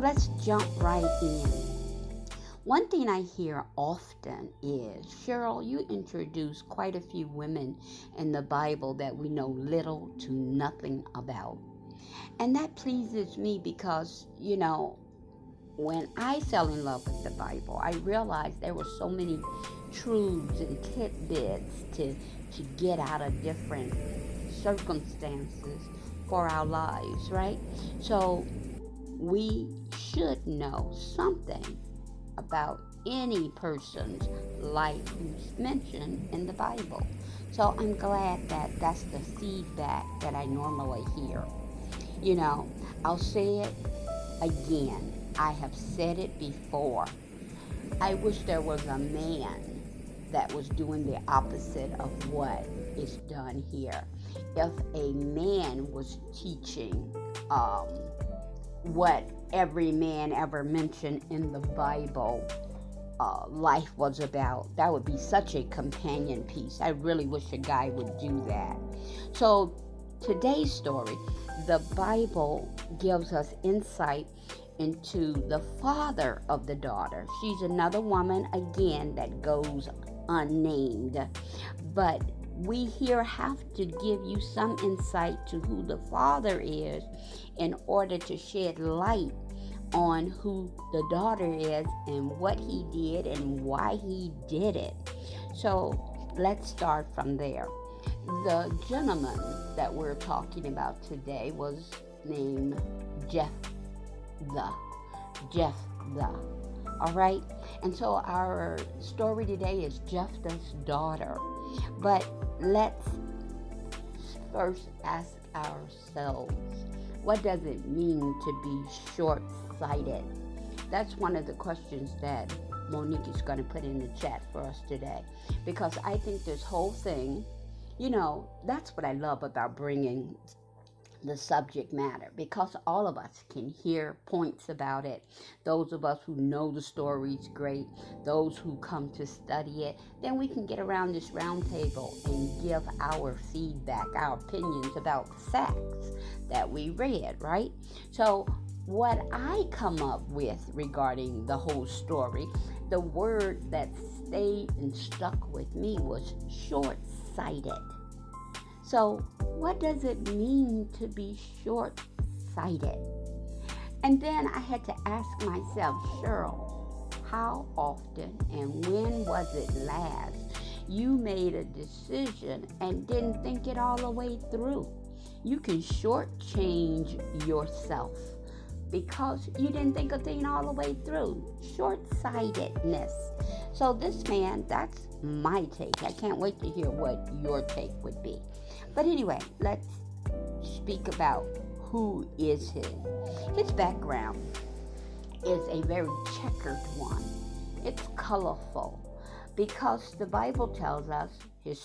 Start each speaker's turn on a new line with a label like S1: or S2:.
S1: let's jump right in. One thing I hear often is, Cheryl, you introduce quite a few women in the Bible that we know little to nothing about. And that pleases me because, when I fell in love with the Bible, I realized there were so many truths and tidbits to get out of different circumstances for our lives, right? So we should know something about any person's life who's mentioned in the Bible. So I'm glad that that's the feedback that I normally hear. I'll say it again. I have said it before. I wish there was a man that was doing the opposite of what is done here. If a man was teaching what every man ever mentioned in the Bible life was about, that would be such a companion piece. I really wish a guy would do that. So today's story, the Bible gives us insight into the father of the daughter. She's another woman, again, that goes unnamed. But we here have to give you some insight to who the father is in order to shed light on who the daughter is and what he did and why he did it. So let's start from there. The gentleman that we're talking about today was named Jephthah. All right? And so our story today is Jephthah's daughter. But let's first ask ourselves, what does it mean to be short-sighted? That's one of the questions that Monique is going to put in the chat for us today. Because I think this whole thing, that's what I love about bringing the subject matter, because all of us can hear points about it. Those of us who know the stories great, those who come to study it, then we can get around this round table and give our feedback, our opinions about facts that we read, right? So what I come up with regarding the whole story, the word that stayed and stuck with me was short-sighted. So what does it mean to be short-sighted? And then I had to ask myself, Cheryl, how often and when was it last you made a decision and didn't think it all the way through? You can shortchange yourself because you didn't think a thing all the way through. Short-sightedness. So this man, that's my take. I can't wait to hear what your take would be. But anyway, let's speak about who is he. His background is a very checkered one. It's colorful because the Bible tells us his